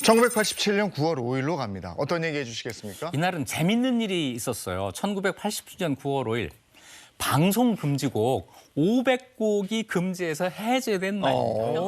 1987년 9월 5일로 갑니다. 어떤 얘기 해주시겠습니까? 이날은 재밌는 일이 있었어요. 1987년 9월 5일 방송 금지곡 500곡이 금지해서 해제된 날입니다.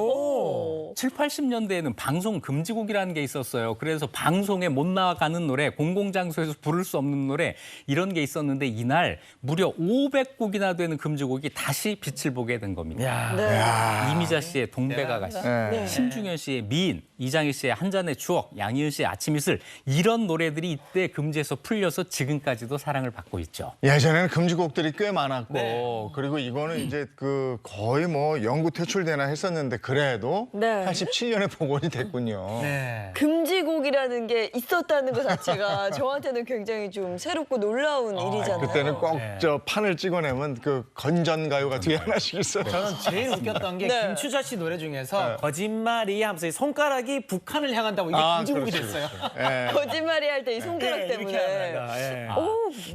7, 80년대에는 방송 금지곡이라는 게 있었어요. 그래서 방송에 못 나가는 노래, 공공장소에서 부를 수 없는 노래 이런 게 있었는데 이날 무려 500곡이나 되는 금지곡이 다시 빛을 보게 된 겁니다. 네. 이미자 씨의 동백아가씨, 네. 심중현 씨의 미인, 이장희 씨의 한 잔의 추억, 양희은 씨의 아침 이슬 이런 노래들이 이때 금지에서 풀려서 지금까지도 사랑을 받고 있죠. 예전에는 금지곡들이 꽤 많았고 네. 그리고 이거는 이제 그 거의 뭐 영구 퇴출되나 했었는데 그래도 네. 87년에 복원이 됐군요. 네. 금지곡이라는 게 있었다는 것 자체가 저한테는 굉장히 좀 새롭고 놀라운 일이잖아요. 그때는 꼭 네. 저 판을 찍어내면 그 건전가요가 뒤에 하나씩 있어요. 저는 제일 웃겼던 게 네. 김추자 씨 노래 중에서 거짓말이 하면서 이 손가락이 북한을 향한다고 이게 금지곡이 그렇죠, 됐어요. 예. 거짓말이 할 때 이 손가락 네, 이렇게 때문에. 합니다. 예.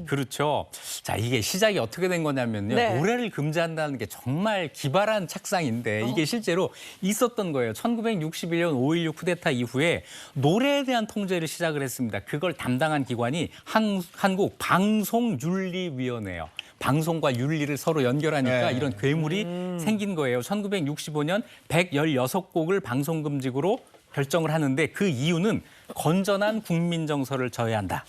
그렇죠. 자, 이게 시작이 어떻게 된 거냐면요. 네. 노래를 금지한다는 게 정말 기발한 착상인데 이게 실제로 있었던 거예요. 1961년 5.16 쿠데타 이후에 노래에 대한 통제를 시작을 했습니다. 그걸 담당한 기관이 한국 방송윤리위원회예요. 방송과 윤리를 서로 연결하니까 네. 이런 괴물이 생긴 거예요. 1965년 116곡을 방송금지구로 결정을 하는데 그 이유는 건전한 국민 정서를 저해한다.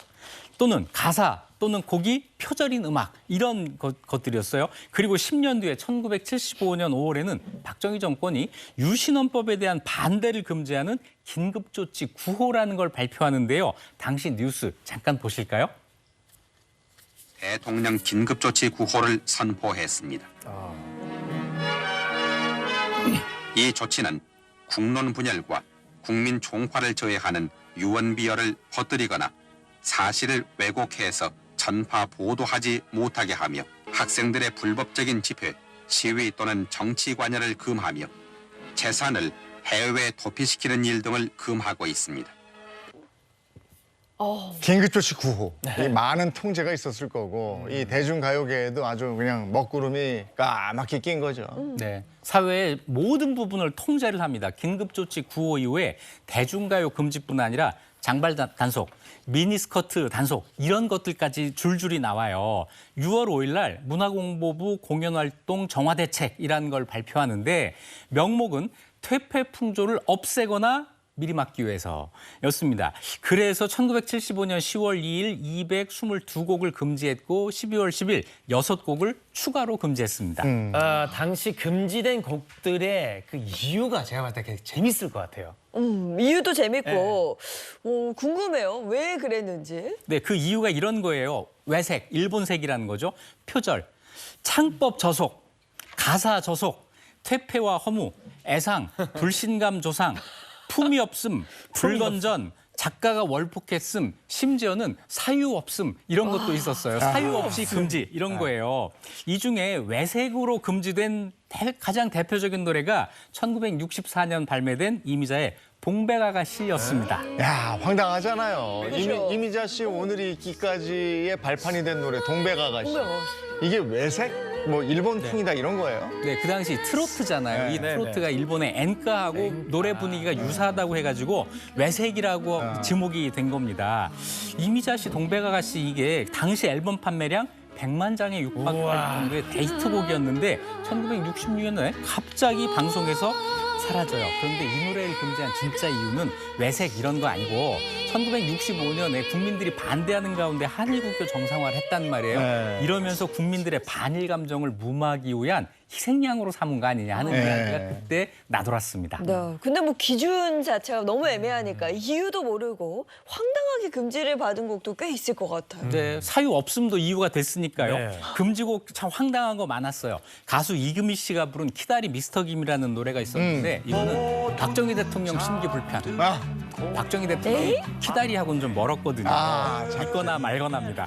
또는 가사 또는 곡이 표절인 음악 이런 것들이었어요. 그리고 10년 뒤에 1975년 5월에는 박정희 정권이 유신헌법에 대한 반대를 금지하는 긴급조치 9호라는 걸 발표하는데요. 당시 뉴스 잠깐 보실까요? 대통령 긴급조치 9호를 선포했습니다. 이 조치는 국론 분열과 국민 총화를 저해하는 유언비어를 퍼뜨리거나 사실을 왜곡해서 전파 보도하지 못하게 하며 학생들의 불법적인 집회, 시위 또는 정치 관여를 금하며 재산을 해외에 도피시키는 일 등을 금하고 있습니다. 긴급조치 9호. 이 많은 통제가 있었을 거고 이 대중가요계에도 아주 그냥 먹구름이 까맣게 낀 거죠. 네, 사회의 모든 부분을 통제를 합니다. 긴급조치 9호 이후에 대중가요 금지뿐 아니라 장발 단속, 미니스커트 단속 이런 것들까지 줄줄이 나와요. 6월 5일 날 문화공보부 공연활동 정화대책이라는 걸 발표하는데 명목은 퇴폐 풍조를 없애거나 미리 막기 위해서였습니다. 그래서 1975년 10월 2일 222곡을 금지했고 12월 10일 6곡을 추가로 금지했습니다. 당시 금지된 곡들의 그 이유가 제가 봤을 때 되게 재밌을 것 같아요. 이유도 재밌고 궁금해요. 왜 그랬는지. 네, 그 이유가 이런 거예요. 외색, 일본색이라는 거죠. 표절, 창법 저속, 가사 저속, 퇴폐와 허무, 애상, 불신감 조상, 품위 없음, 불건전, 작가가 월폭했음, 심지어는 사유 없음 이런 것도 있었어요. 사유 없이 금지 이런 거예요. 이 중에 외색으로 금지된 가장 대표적인 노래가 1964년 발매된 이미자의 동백아가씨였습니다. 야, 황당하잖아요. 그렇죠. 이미자 씨 오늘이 있기까지의 발판이 된 노래 동백아가씨. 동백아가씨. 이게 외색? 뭐 일본풍이다 이런 거예요? 네, 그 당시 트로트잖아요. 네. 이 트로트가 일본의 엔카하고 노래 분위기가 유사하다고 해가지고 외색이라고 지목이 된 겁니다. 이미자 씨, 동백아가씨 이게 당시 앨범 판매량 100만 장에 육박할 정도의 데이트곡이었는데 1966년에 갑자기 방송에서 사라져요. 그런데 이 노래를 금지한 진짜 이유는 외색 이런 거 아니고 1965년에 국민들이 반대하는 가운데 한일국교 정상화를 했단 말이에요. 네. 이러면서 국민들의 반일 감정을 무마하기 위한 희생양으로 삼은 거 아니냐 하는 이야기가 그때 나돌았습니다. 네. 근데 뭐 기준 자체가 너무 애매하니까 이유도 모르고 황당하게 금지를 받은 곡도 꽤 있을 것 같아요. 네, 사유 없음도 이유가 됐으니까요. 네. 금지곡 참 황당한 거 많았어요. 가수 이금희 씨가 부른 키다리 미스터 김이라는 노래가 있었는데 이거는 박정희 대통령 심기 불편. 아, 박정희 대통령이 키다리하고는 좀 멀었거든요. 참. 있거나 말거나입니다.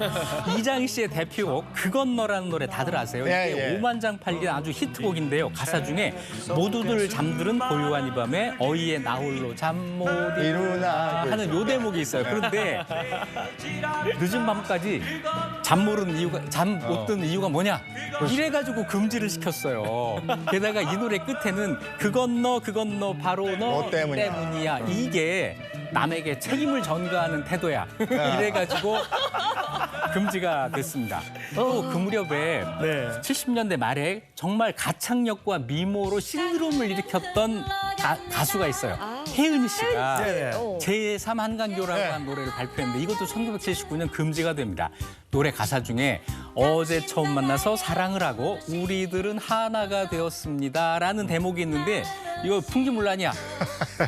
이장희 씨의 대표곡 그건 너라는 노래 다들 아세요? 예, 이게 예. 5만 장 팔린 아주 히트곡인데요. 가사 중에 모두들 잠들은 고요한 이 밤에 어이의 나홀로 잠 못 이루나 하는 요 대목이 있어요. 그런데 늦은 밤까지 잠 못 드는 이유가 뭐냐? 이래가지고 금지를 시켰어요. 게다가 이 노래 끝에는 그건 너 바로 너 너 때문이야. 이게 남에게 책임을 전가하는 태도야. 이래가지고 금지가 됐습니다. 또 그 무렵에 네. 70년대 말에 정말 가창력과 미모로 신드롬을 일으켰던 가수가 있어요. 혜은이 씨가 네. 제3 한강교라고 한 노래를 발표했는데 이것도 1979년 금지가 됩니다. 노래 가사 중에 어제 처음 만나서 사랑을 하고 우리들은 하나가 되었습니다라는 대목이 있는데 이거 풍기문란이야.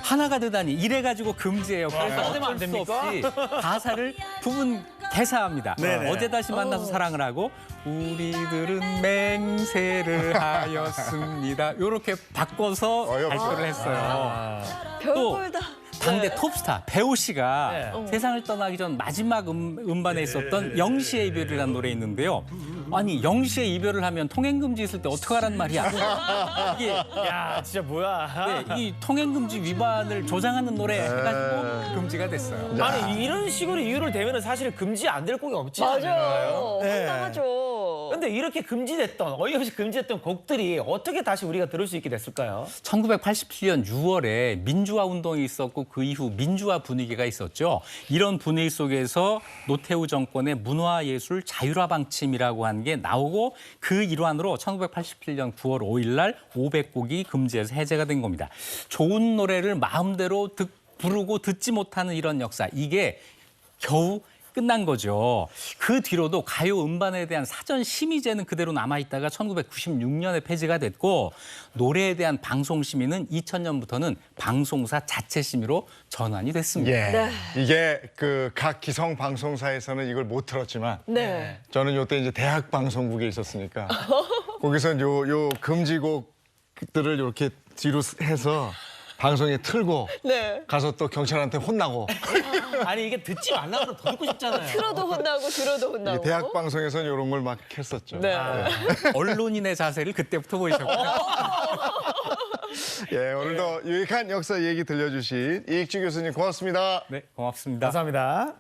하나가 되다니 이래가지고 금지예요. 그래서 하면 안 어쩔 수 됩니까? 없이 가사를 부분 개사합니다. 네네. 어제 다시 만나서 사랑을 하고 우리들은 맹세를 하였습니다. 이렇게 바꿔서 발표를 했어요. 별걸 다. 당대 톱스타 배우 씨가 네. 세상을 떠나기 전 마지막 음반에 있었던 영시의 이별이라는 노래 있는데요. 아니 영시의 이별을 하면 통행금지 있을 때 어떡하란 말이야. 이게 야, 진짜 뭐야. 네, 이 통행금지 위반을 조장하는 노래 해가지고 금지가 됐어요. 아니, 이런 식으로 이유를 대면 사실 금지 안 될 곡이 없지 않나요? 맞아요. 네. 황당하죠. 근데 이렇게 금지됐던, 어이없이 금지됐던 곡들이 어떻게 다시 우리가 들을 수 있게 됐을까요? 1987년 6월에 민주화 운동이 있었고 그 이후 민주화 분위기가 있었죠. 이런 분위기 속에서 노태우 정권의 문화예술 자율화 방침이라고 하는 게 나오고 그 일환으로 1987년 9월 5일 날 500곡이 금지에서 해제가 된 겁니다. 좋은 노래를 마음대로 부르고 듣지 못하는 이런 역사, 이게 겨우 끝난 거죠. 그 뒤로도 가요 음반에 대한 사전 심의제는 그대로 남아있다가 1996년에 폐지가 됐고 노래에 대한 방송 심의는 2000년부터는 방송사 자체 심의로 전환이 됐습니다. 예. 네. 이게 그 각 기성 방송사에서는 이걸 못 들었지만 네. 저는 요때 이제 대학 방송국에 있었으니까 거기서 요 금지곡들을 이렇게 뒤로 해서 방송에 틀고 네. 가서 또 경찰한테 혼나고 아니, 이게 듣지 말라고 더 듣고 싶잖아요. 틀어도 혼나고 들어도 이게 혼나고. 대학 방송에서는 이런 걸 막 했었죠. 네. 언론인의 자세를 그때부터 보이셨군요. 예, 오늘도 유익한 역사 얘기 들려주신 이익주 교수님 고맙습니다. 네, 고맙습니다. 감사합니다.